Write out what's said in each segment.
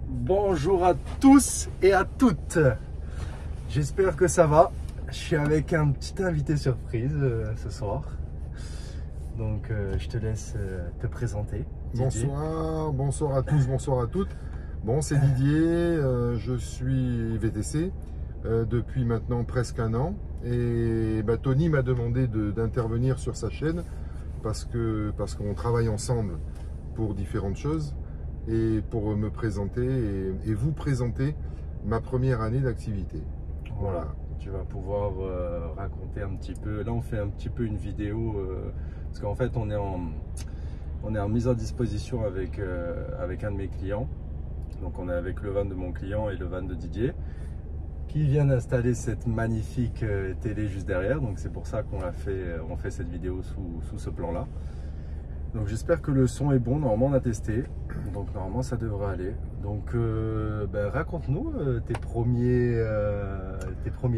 Bonjour à tous et à toutes. J'espère que ça va. Je suis avec un petit invité surprise ce soir. Donc je te laisse te présenter. Didier. Bonsoir à tous, bonsoir à toutes. Bon, c'est Didier, je suis VTC depuis maintenant presque un an. Et Tony m'a demandé d'intervenir sur sa chaîne parce qu'on travaille ensemble pour différentes choses et pour me présenter et vous présenter ma première année d'activité. Voilà, tu vas pouvoir raconter un petit peu. Là, on fait un petit peu une vidéo parce qu'en fait, on est en mise à disposition avec un de mes clients. Donc, on est avec le van de mon client et le van de Didier qui vient d'installer cette magnifique télé juste derrière. Donc, c'est pour ça qu'on on fait cette vidéo sous ce plan-là. Donc j'espère que le son est bon, normalement on a testé, donc normalement ça devrait aller. Donc raconte-nous tes premiers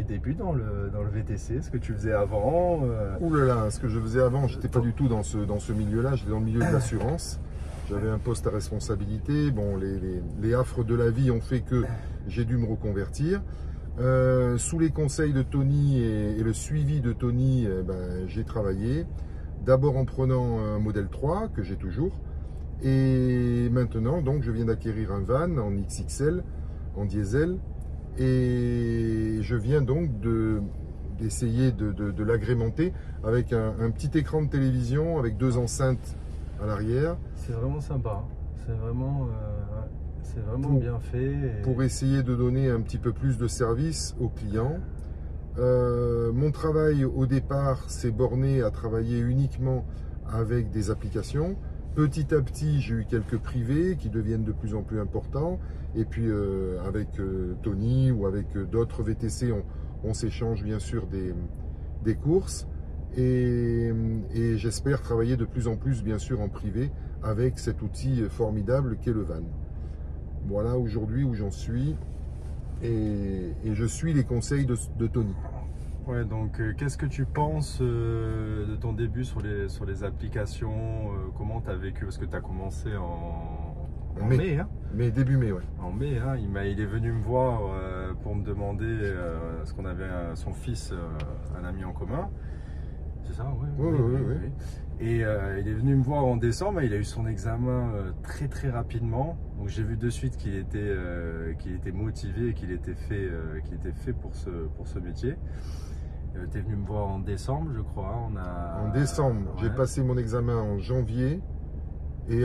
débuts dans le VTC, ce que tu faisais avant. Ouh là là, ce que je faisais avant, j'étais pas du tout dans ce milieu-là, j'étais dans le milieu de l'assurance. J'avais un poste à responsabilité, bon les affres de la vie ont fait que j'ai dû me reconvertir. Sous les conseils de Tony et le suivi de Tony, j'ai travaillé. D'abord en prenant un modèle 3 que j'ai toujours et maintenant donc je viens d'acquérir un van en XXL, en diesel et je viens donc d'essayer de l'agrémenter avec un petit écran de télévision avec 2 enceintes à l'arrière. C'est vraiment sympa, c'est vraiment bien fait. Pour essayer de donner un petit peu plus de service aux clients. Mon travail au départ s'est borné à travailler uniquement avec des applications. Petit à petit, j'ai eu quelques privés qui deviennent de plus en plus importants. Et puis avec Tony ou avec d'autres VTC, on s'échange bien sûr des courses. Et j'espère travailler de plus en plus bien sûr en privé avec cet outil formidable qu'est le van. Voilà aujourd'hui où j'en suis. Et je suis les conseils de Tony. Ouais, donc qu'est-ce que tu penses de ton début sur les applications, comment tu as vécu, parce que tu as commencé en mai, hein? Début mai, ouais. En mai, hein, il est venu me voir pour me demander, parce qu'on avait son fils, un ami en commun. C'est ça, oui. Oui. Et il est venu me voir en décembre, il a eu son examen très rapidement. Donc j'ai vu de suite qu'il était motivé, qu'il était fait pour ce métier. Tu es venu me voir en décembre, je crois. En décembre, ouais. J'ai passé mon examen en janvier. Et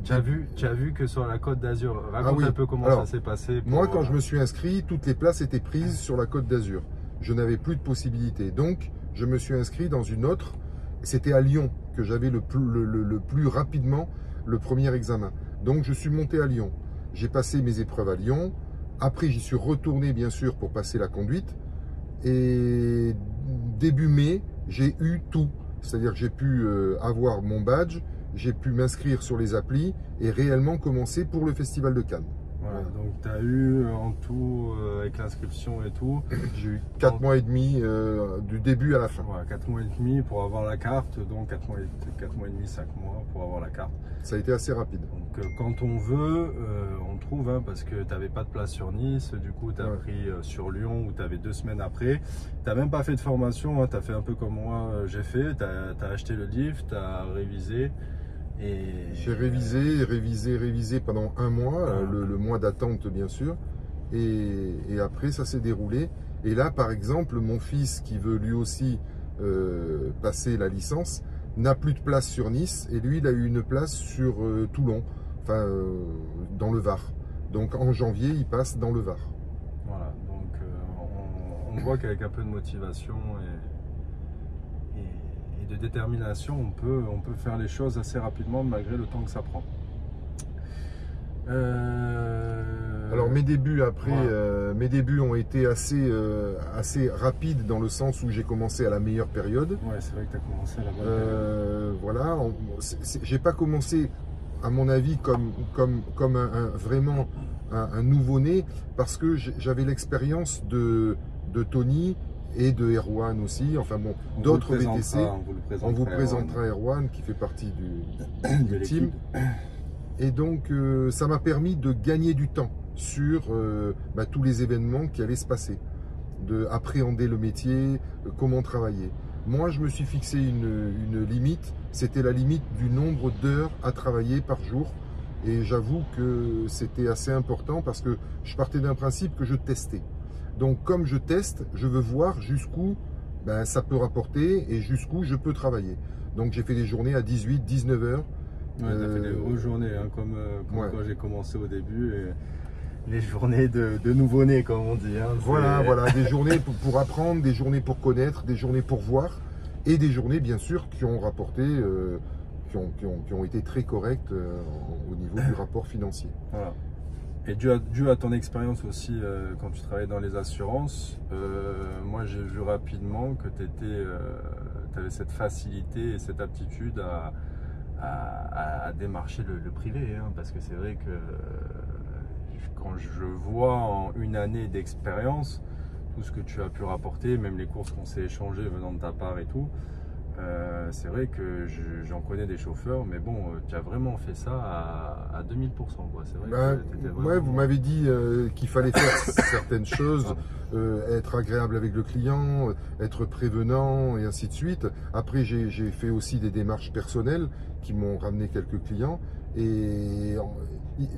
tu as vu que sur la Côte d'Azur, raconte un peu comment ça s'est passé. Moi, quand je me suis inscrit, toutes les places étaient prises sur la Côte d'Azur. Je n'avais plus de possibilités. Donc, je me suis inscrit dans une autre. C'était à Lyon que j'avais le plus rapidement le premier examen. Donc, je suis monté à Lyon. J'ai passé mes épreuves à Lyon. Après, j'y suis retourné, bien sûr, pour passer la conduite. Et début mai, j'ai eu tout. C'est-à-dire que j'ai pu avoir mon badge, j'ai pu m'inscrire sur les applis et réellement commencer pour le Festival de Cannes. Voilà, donc tu as eu en tout, avec l'inscription et tout, j'ai eu 4 mois et demi du début à la fin. Voilà, 4 mois et demi pour avoir la carte, donc 4 mois et demi, 5 mois pour avoir la carte. Ça a été assez rapide. Donc quand on veut, on trouve, hein, parce que tu n'avais pas de place sur Nice, du coup tu as pris sur Lyon où tu avais 2 semaines après. Tu n'as même pas fait de formation, hein, tu as fait un peu comme moi j'ai fait, tu as acheté le livre, tu as révisé. J'ai révisé pendant un mois, le mois d'attente bien sûr, et après ça s'est déroulé. Et là par exemple, mon fils qui veut lui aussi passer la licence, n'a plus de place sur Nice, et lui il a eu une place sur Toulon, enfin dans le Var. Donc en janvier il passe dans le Var. Voilà, donc on voit qu'avec un peu de motivation et de détermination, on peut faire les choses assez rapidement malgré le temps que ça prend. Alors mes débuts mes débuts ont été assez rapides dans le sens où j'ai commencé à la meilleure période. Ouais, c'est vrai que tu as commencé à la bonne période. Voilà, j'ai pas commencé à mon avis comme vraiment un nouveau-né parce que j'avais l'expérience de Tony et de Erwan aussi, enfin bon, d'autres VTC. On vous présentera Erwan qui fait partie du team. Et donc, ça m'a permis de gagner du temps sur tous les événements qui allaient se passer, d'appréhender le métier, comment travailler. Moi, je me suis fixé une limite, c'était la limite du nombre d'heures à travailler par jour. Et j'avoue que c'était assez important parce que je partais d'un principe que je testais. Donc, comme je teste, je veux voir jusqu'où ça peut rapporter et jusqu'où je peux travailler. Donc, j'ai fait des journées à 18, 19 heures. Ouais, t'as fait des grosses journées, hein, comme ouais. quand j'ai commencé au début. Et les journées de nouveau-né, comme on dit. Hein, voilà, des journées pour apprendre, des journées pour connaître, des journées pour voir. Et des journées, bien sûr, qui ont rapporté, qui ont été très correctes au niveau du rapport financier. Voilà. Et dû à ton expérience aussi, quand tu travaillais dans les assurances, moi j'ai vu rapidement que tu avais cette facilité et cette aptitude à démarcher le privé. Hein, parce que c'est vrai que quand je vois en une année d'expérience, tout ce que tu as pu rapporter, même les courses qu'on s'est échangées venant de ta part et tout, c'est vrai que j'en connais des chauffeurs, mais bon, tu as vraiment fait ça à 2000%. C'est vrai que vraiment... Ouais, vous m'avez dit qu'il fallait faire certaines choses, être agréable avec le client, être prévenant et ainsi de suite. Après, j'ai fait aussi des démarches personnelles qui m'ont ramené quelques clients. Et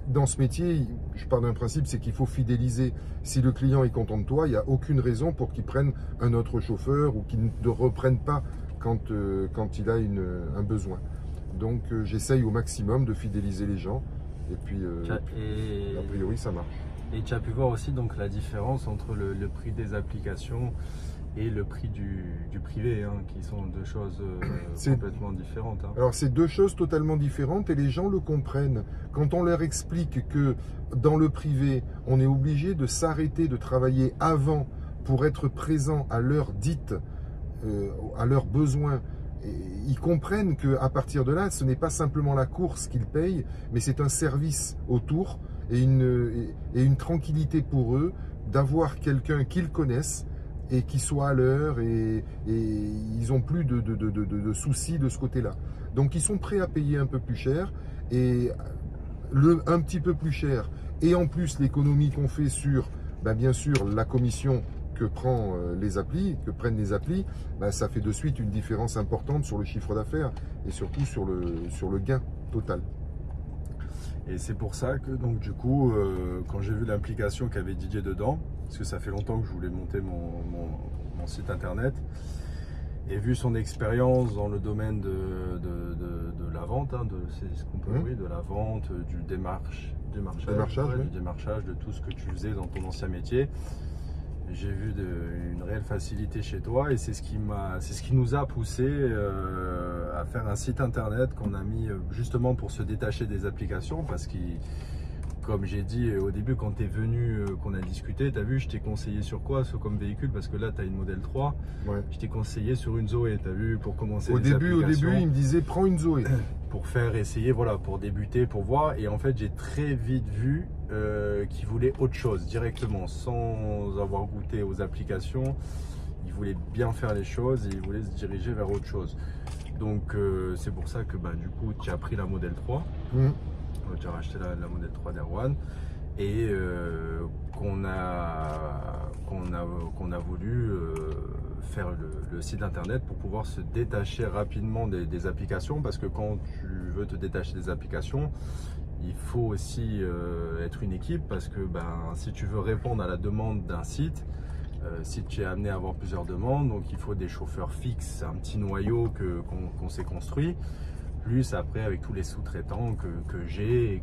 dans ce métier, je pars d'un principe, c'est qu'il faut fidéliser. Si le client est content de toi, il n'y a aucune raison pour qu'il prenne un autre chauffeur ou qu'il ne reprenne pas quand il a un besoin. Donc j'essaye au maximum de fidéliser les gens. Et puis, a priori, ça marche. Et tu as pu voir aussi donc la différence entre le prix des applications et le prix du privé, hein, qui sont deux choses complètement différentes. Hein. Alors, c'est deux choses totalement différentes et les gens le comprennent. Quand on leur explique que dans le privé, on est obligé de s'arrêter de travailler avant pour être présent à l'heure dite, à leurs besoins, et ils comprennent qu'à partir de là, ce n'est pas simplement la course qu'ils payent, mais c'est un service autour et une tranquillité pour eux d'avoir quelqu'un qu'ils connaissent et qui soit à l'heure et ils n'ont plus de soucis de ce côté-là. Donc ils sont prêts à payer un peu plus cher et un petit peu plus cher. Et en plus l'économie qu'on fait sur, bien sûr, la commission que prennent les applis, ça fait de suite une différence importante sur le chiffre d'affaires et surtout sur le gain total. Et c'est pour ça que donc du coup, quand j'ai vu l'implication qu'avait Didier dedans, parce que ça fait longtemps que je voulais monter mon site internet, et vu son expérience dans le domaine de la vente, hein, c'est ce qu'on peut de la vente, du démarchage, du démarchage, de tout ce que tu faisais dans ton ancien métier, j'ai vu une réelle facilité chez toi et c'est ce qui nous a poussé à faire un site internet qu'on a mis justement pour se détacher des applications parce que, comme j'ai dit au début quand tu es venu, qu'on a discuté, tu as vu, je t'ai conseillé sur quoi, sur comme véhicule, parce que là tu as une modèle 3, je t'ai conseillé sur une Zoé, tu as vu, pour commencer au début il me disait prends une Zoé pour faire essayer, voilà, pour débuter, pour voir, et en fait j'ai très vite vu qu'il voulait autre chose directement, sans avoir goûté aux applications. Il voulait bien faire les choses et il voulait se diriger vers autre chose. Donc c'est pour ça que du coup tu as pris la modèle 3, tu as racheté la modèle 3 d'Erwan et qu'on a voulu faire le site internet pour pouvoir se détacher rapidement des applications, parce que quand tu veux te détacher des applications, il faut aussi être une équipe, parce que si tu veux répondre à la demande d'un site, si tu es amené à avoir plusieurs demandes, donc il faut des chauffeurs fixes, un petit noyau qu'on s'est construit, plus après avec tous les sous-traitants que j'ai et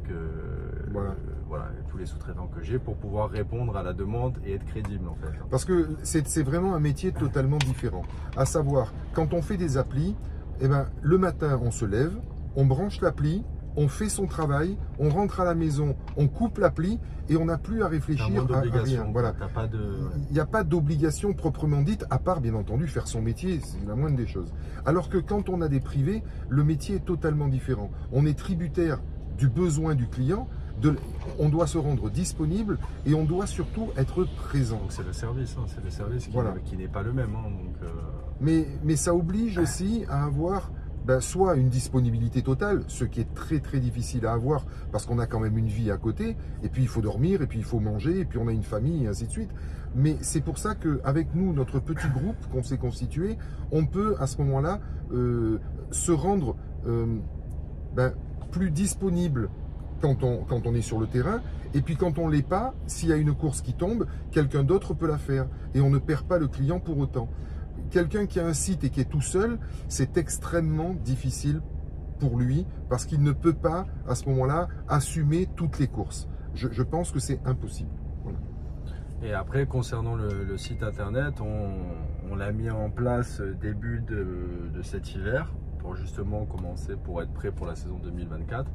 tous les sous-traitants que j'ai pour pouvoir répondre à la demande et être crédible en fait. Parce que c'est vraiment un métier totalement différent. À savoir, quand on fait des applis, le matin on se lève, on branche l'appli, on fait son travail, on rentre à la maison, on coupe l'appli et on n'a plus à réfléchir à rien. Voilà. Il n'y a pas d'obligation proprement dite, à part bien entendu faire son métier, c'est la moindre des choses. Alors que quand on a des privés, le métier est totalement différent. On est tributaire du besoin du client, on doit se rendre disponible et on doit surtout être présent. Donc c'est le service, c'est le service qui n'est pas le même. Mais ça oblige aussi à avoir ben, soit une disponibilité totale, ce qui est très très difficile à avoir parce qu'on a quand même une vie à côté, et puis il faut dormir, et puis il faut manger, et puis on a une famille, et ainsi de suite. Mais c'est pour ça qu'avec nous, notre petit groupe qu'on s'est constitué, on peut à ce moment-là se rendre ben, plus disponible quand on est sur le terrain, et puis quand on ne l'est pas, s'il y a une course qui tombe, quelqu'un d'autre peut la faire, et on ne perd pas le client pour autant. Quelqu'un qui a un site et qui est tout seul, c'est extrêmement difficile pour lui, parce qu'il ne peut pas, à ce moment-là, assumer toutes les courses. Je pense que c'est impossible. Voilà. Et après, concernant le site internet, on l'a mis en place début de cet hiver, pour justement commencer, pour être prêt pour la saison 2024.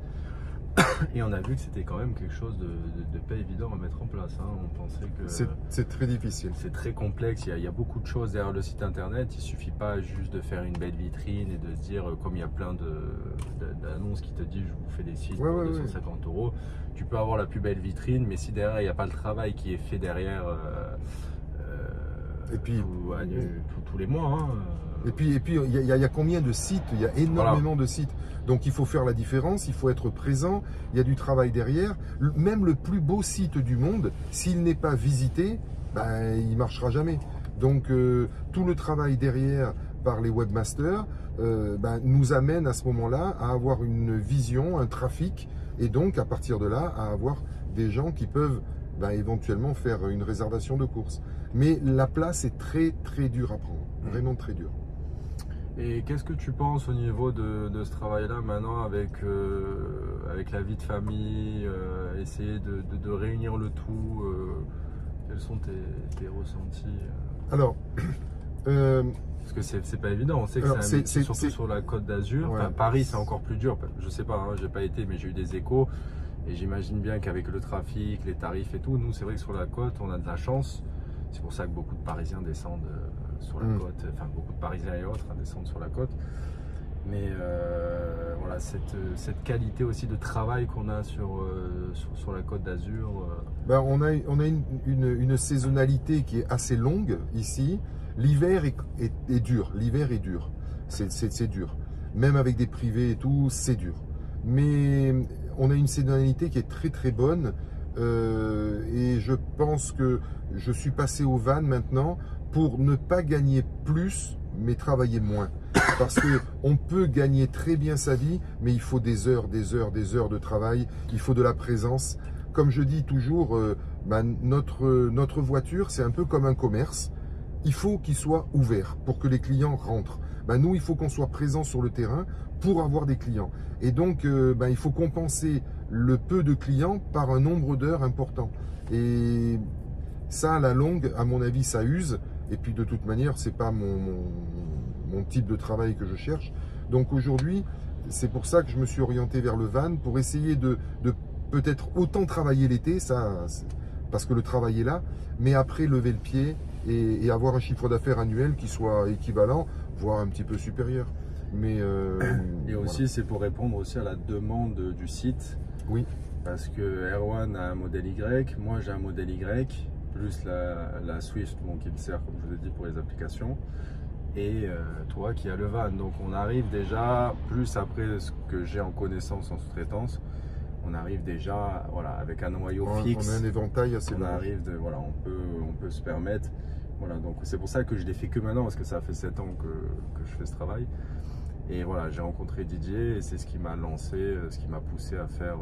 Et on a vu que c'était quand même quelque chose de pas évident à mettre en place. Hein. On pensait que c'est très difficile. C'est très complexe. Il y a beaucoup de choses derrière le site internet. Il suffit pas juste de faire une belle vitrine et de se dire, comme il y a plein d'annonces qui te disent je vous fais des sites pour 250 €. Tu peux avoir la plus belle vitrine, mais si derrière il n'y a pas le travail qui est fait derrière et puis tous les mois. Hein. Et puis il y a combien de sites? Il y a énormément de sites. Donc il faut faire la différence, il faut être présent, il y a du travail derrière. Même le plus beau site du monde, s'il n'est pas visité, ben, il ne marchera jamais. Donc tout le travail derrière par les webmasters ben, nous amène à ce moment-là à avoir une vision, un trafic, et donc à partir de là à avoir des gens qui peuvent ben, éventuellement faire une réservation de course. Mais la place est très très dure à prendre, vraiment très dure. Et qu'est-ce que tu penses au niveau de ce travail-là maintenant avec la vie de famille, essayer de réunir le tout, quels sont tes ressentis? Alors, parce que c'est pas évident, on sait que c'est un métier, surtout sur la Côte d'Azur. Ouais. Enfin, Paris c'est encore plus dur, je sais pas, hein, j'ai pas été, mais j'ai eu des échos. Et j'imagine bien qu'avec le trafic, les tarifs et tout, nous c'est vrai que sur la côte on a de la chance. C'est pour ça que beaucoup de Parisiens descendent sur la côte, enfin beaucoup de Parisiens et autres descendent sur la côte. Mais voilà, cette qualité aussi de travail qu'on a sur la Côte d'Azur. Ben, on a une saisonnalité qui est assez longue ici. L'hiver est dur, l'hiver est dur, c'est dur. Même avec des privés et tout, c'est dur. Mais on a une saisonnalité qui est très très bonne. Et je pense que je suis passé au van maintenant pour ne pas gagner plus mais travailler moins, parce que on peut gagner très bien sa vie, mais il faut des heures de travail, il faut de la présence. Comme je dis toujours, notre voiture c'est un peu comme un commerce, il faut qu'il soit ouvert pour que les clients rentrent. Nous il faut qu'on soit présent sur le terrain pour avoir des clients, et donc il faut compenser le peu de clients par un nombre d'heures important, et ça à la longue à mon avis ça use, et puis de toute manière c'est pas mon type de travail que je cherche. Donc aujourd'hui c'est pour ça que je me suis orienté vers le van, pour essayer de peut-être autant travailler l'été, ça parce que le travail est là, mais après lever le pied et avoir un chiffre d'affaires annuel qui soit équivalent, voire un petit peu supérieur. Mais et aussi voilà. C'est pour répondre aussi à la demande du site. Oui. Parce que Erwan a un modèle Y, moi j'ai un modèle Y, plus la Swift qui me sert, comme je vous ai dit, pour les applications, et toi qui as le van. Donc on arrive déjà, plus après ce que j'ai en connaissance en sous-traitance, on arrive déjà voilà, avec un noyau fixe. On a un éventail assez large. On arrive voilà, on peut se permettre. Voilà, donc c'est pour ça que je l'ai fait que maintenant, parce que ça fait 7 ans que je fais ce travail. Et voilà, j'ai rencontré Didier et c'est ce qui m'a lancé, ce qui m'a poussé à faire,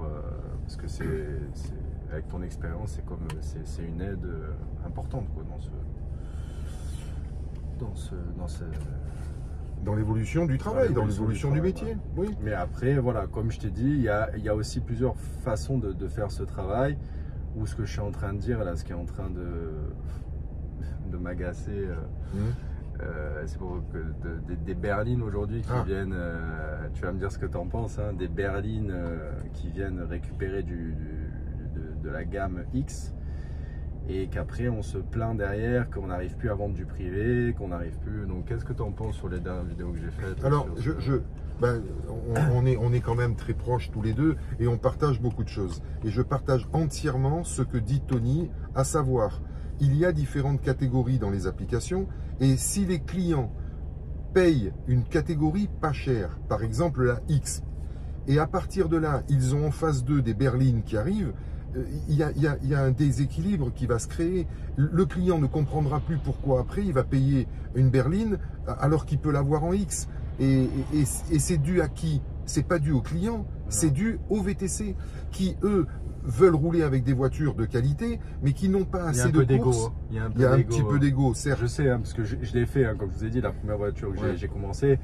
parce que avec ton expérience, c'est une aide importante quoi, dans l'évolution du travail, dans l'évolution du métier. Voilà. Oui. Mais après, voilà, comme je t'ai dit, il y a aussi plusieurs façons de faire ce travail, ou ce que je suis en train de dire là, ce qui est en train de m'agacer. C'est pour des berlines aujourd'hui qui viennent, tu vas me dire ce que tu en penses, hein, des berlines qui viennent récupérer de la gamme X, et qu'après on se plaint derrière qu'on n'arrive plus à vendre du privé, qu'on n'arrive plus. Donc qu'est-ce que tu en penses sur les dernières vidéos que j'ai faites? Alors on est quand même très proches tous les deux et on partage beaucoup de choses, et je partage entièrement ce que dit Tony, à savoir il y a différentes catégories dans les applications, et si les clients payent une catégorie pas chère, par exemple la X, et à partir de là, ils ont en face d'eux des berlines qui arrivent, il y a un déséquilibre qui va se créer. Le client ne comprendra plus pourquoi après il va payer une berline alors qu'il peut l'avoir en X. Et c'est dû à qui? C'est pas dû au client, c'est dû aux VTC qui, eux, veulent rouler avec des voitures de qualité, mais qui n'ont pas assez de courses. Il y a un petit peu d'ego, certes. Je sais, hein, parce que je l'ai fait, hein, comme je vous ai dit, la première voiture que j'ai commencé.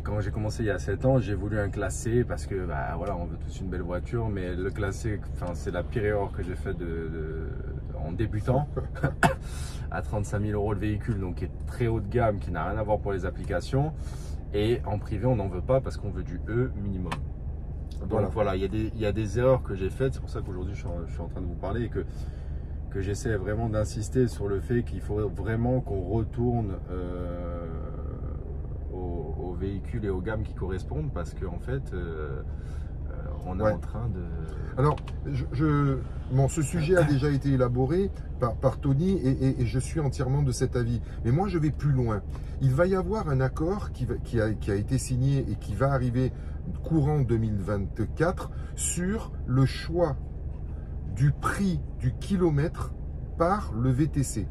Quand j'ai commencé il y a 7 ans, j'ai voulu un classé parce que bah, voilà, on veut tous une belle voiture, mais le classé, c'est la pire erreur que j'ai faite en débutant. À 35 000 € le véhicule, donc qui est très haut de gamme, qui n'a rien à voir pour les applications. Et en privé, on n'en veut pas parce qu'on veut du E minimum. Donc voilà, il y a des erreurs que j'ai faites. C'est pour ça qu'aujourd'hui, je suis en train de vous parler et que j'essaie vraiment d'insister sur le fait qu'il faut vraiment qu'on retourne aux véhicules et aux gammes qui correspondent, parce qu'en fait on est en train de... Alors bon, ce sujet a déjà été élaboré par Tony et je suis entièrement de cet avis, mais moi je vais plus loin. Il va y avoir un accord qui a été signé et qui va arriver courant 2024 sur le choix du prix du kilomètre par le VTC.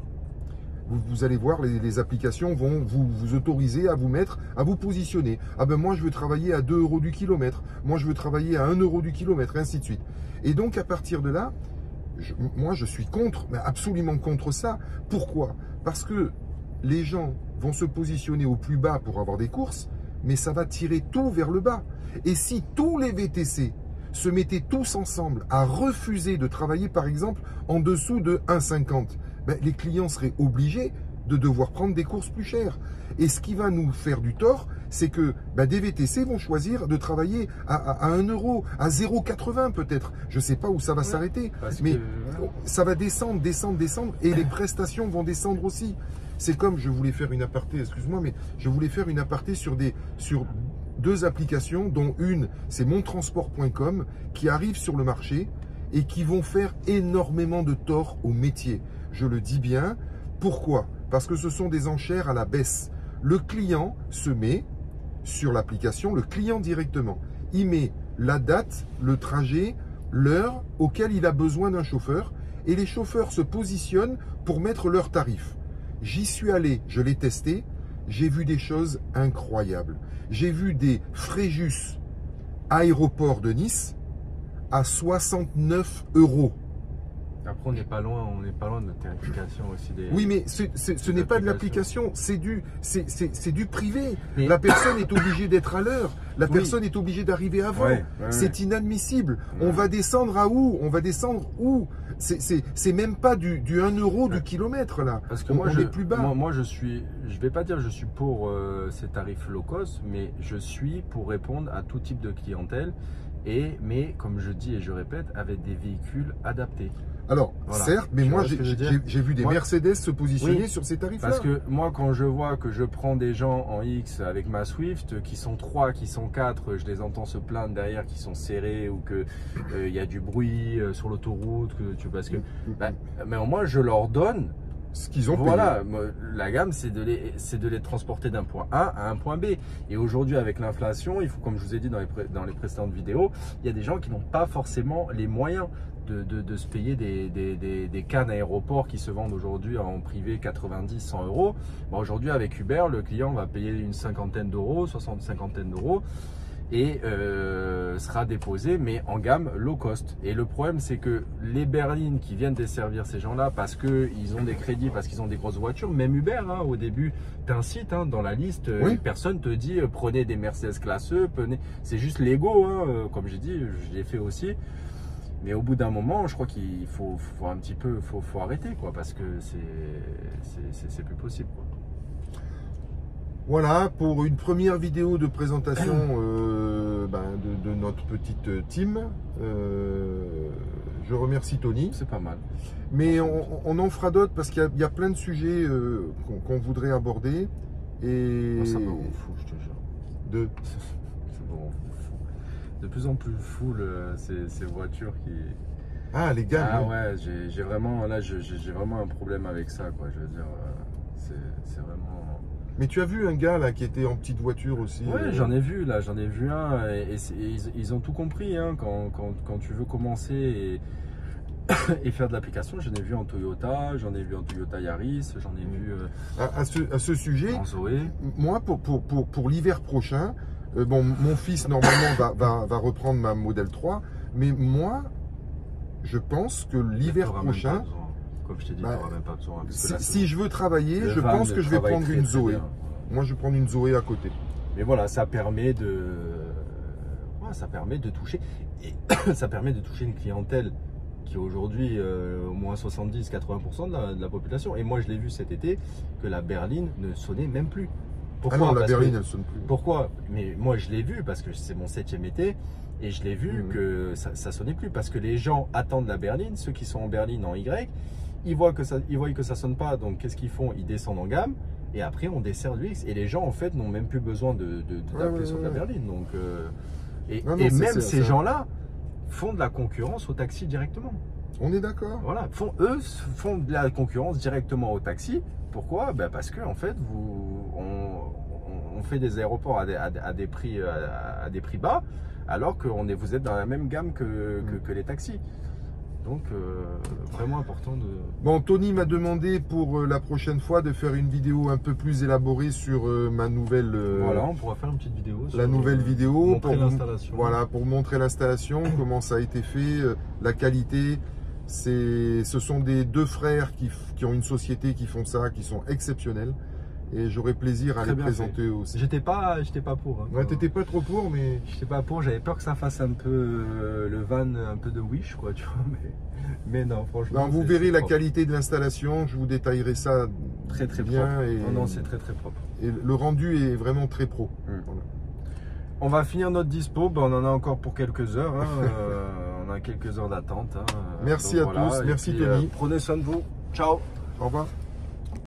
Vous allez voir, les applications vont vous autoriser à vous positionner. Ah ben moi je veux travailler à 2 € du kilomètre, moi je veux travailler à 1 € du kilomètre, et ainsi de suite. Et donc à partir de là, moi je suis contre, mais absolument contre ça. Pourquoi? Parce que les gens vont se positionner au plus bas pour avoir des courses, mais ça va tirer tout vers le bas. Et si tous les VTC se mettaient tous ensemble à refuser de travailler par exemple en dessous de 1,50, ben, les clients seraient obligés de devoir prendre des courses plus chères. Et ce qui va nous faire du tort, c'est que ben, des VTC vont choisir de travailler à 1 €, à 0,80 peut-être. Je ne sais pas où ça va s'arrêter, mais ça va descendre, et les prestations vont descendre aussi. C'est comme, je voulais faire une aparté, excuse-moi, mais je voulais faire une aparté sur 2 applications, dont une, c'est montransport.com, qui arrive sur le marché et qui vont faire énormément de tort au métier. Je le dis bien. Pourquoi? Parce que ce sont des enchères à la baisse. Le client se met sur l'application, le client directement. Il met la date, le trajet, l'heure auquel il a besoin d'un chauffeur, et les chauffeurs se positionnent pour mettre leur tarif. J'y suis allé, je l'ai testé, j'ai vu des choses incroyables. J'ai vu des Fréjus aéroport de Nice à 69 €. Après, on n'est pas loin de notre tarification aussi des... Oui, mais ce n'est pas de l'application, c'est du privé. Mais... La personne est obligée d'être à l'heure, la personne est obligée d'arriver avant. C'est inadmissible. On va descendre à où? On va descendre où? C'est même pas du 1 € du kilomètre là. Parce que moi, on est plus bas. Moi, je vais pas dire je suis pour ces tarifs low cost, mais je suis pour répondre à tout type de clientèle. Mais comme je dis et je répète, avec des véhicules adaptés. Alors, certes, mais moi j'ai vu des Mercedes se positionner sur ces tarifs-là. Parce que moi, quand je vois que je prends des gens en X avec ma Swift, qui sont 3, qui sont 4, je les entends se plaindre derrière, qui sont serrés ou qu'il y a du bruit sur l'autoroute, parce que mais moi je leur donne ce qu'ils ont payé. Voilà, la gamme, c'est de les transporter d'un point A à un point B. Et aujourd'hui, avec l'inflation, il faut, comme je vous ai dit dans les précédentes vidéos, il y a des gens qui n'ont pas forcément les moyens de se payer des cannes aéroports qui se vendent aujourd'hui en privé 90, 100 €. Bon, aujourd'hui, avec Uber, le client va payer une cinquantaine d'euros, 60-50 € et sera déposé, mais en gamme low cost. Et le problème, c'est que les berlines qui viennent desservir ces gens-là parce qu'ils ont des crédits, parce qu'ils ont des grosses voitures, même Uber, hein, au début, t'incites dans la liste, personne te dit prenez des Mercedes classe E, c'est juste l'ego, hein, comme j'ai dit, je l'ai fait aussi. Mais au bout d'un moment, je crois qu'il faut un petit peu, faut arrêter, quoi, parce que c'est plus possible, quoi. Voilà pour une première vidéo de présentation de notre petite team. Je remercie Tony. C'est pas mal. Mais on en fera d'autres parce qu'il y a plein de sujets qu'on voudrait aborder. Et... ça me rend fou, je te jure. Ça me rend fou. De plus en plus fou ces voitures qui... Ah, les gars. Ah ouais, j'ai vraiment un problème avec ça, quoi. Je veux dire, c'est vraiment... Mais tu as vu un gars là qui était en petite voiture aussi? Ouais, j'en ai vu là, j'en ai vu un et ils ont tout compris hein, quand tu veux commencer et faire de l'application. J'en ai vu en Toyota, j'en ai vu en Toyota Yaris, j'en ai vu à ce sujet, en Zoé. moi pour l'hiver prochain, bon, mon fils normalement va reprendre ma Model 3, mais moi je pense que l'hiver prochain, comme je t'ai dit, tu n'auras même pas besoin. Si je veux travailler, je pense que je vais prendre une Zoé. Moi, je vais prendre une Zoé à côté. Mais voilà, ça permet de toucher. Et ça permet de toucher une clientèle qui est aujourd'hui au moins 70-80% de la population. Et moi, je l'ai vu cet été, que la berline ne sonnait même plus. Pourquoi? Ah non, la berline, elle sonne plus. Pourquoi? Mais moi, je l'ai vu parce que c'est mon 7e été. Et je l'ai vu que ça sonnait plus. Parce que les gens attendent la berline, ceux qui sont en berline en Y. Ils voient que ça sonne pas, donc qu'est-ce qu'ils font? Ils descendent en gamme et après on dessert l'UX et les gens en fait n'ont même plus besoin d'appeler sur la berline. Donc même ces gens-là font de la concurrence au taxi directement. On est d'accord. Voilà, eux font de la concurrence directement au taxi. Pourquoi? Ben parce que en fait on fait des aéroports à des prix bas, alors que vous êtes dans la même gamme que les taxis. Donc, vraiment important de... Bon, Tony m'a demandé pour la prochaine fois de faire une vidéo un peu plus élaborée sur ma nouvelle... voilà, on pourra faire une petite vidéo sur la nouvelle vidéo. Montrer l'installation. Voilà, pour montrer l'installation, comment ça a été fait, la qualité. Ce sont des deux frères qui ont une société qui font ça, qui sont exceptionnels. Et j'aurais plaisir à les présenter aussi. J'étais pas pour. Hein, ouais, t'étais pas trop pour, mais... J'étais pas pour, j'avais peur que ça fasse un peu le van, un peu de Wish, quoi, tu vois. Mais non, franchement... Non, vous verrez la qualité de l'installation, je vous détaillerai ça très bien. Propre. Et, non, c'est très propre. Et le rendu est vraiment très pro. Voilà. On va finir notre dispo, on en a encore pour quelques heures. Hein, on a quelques heures d'attente. Hein, merci à tous, merci puis, Tony. Prenez soin de vous, ciao. Au revoir.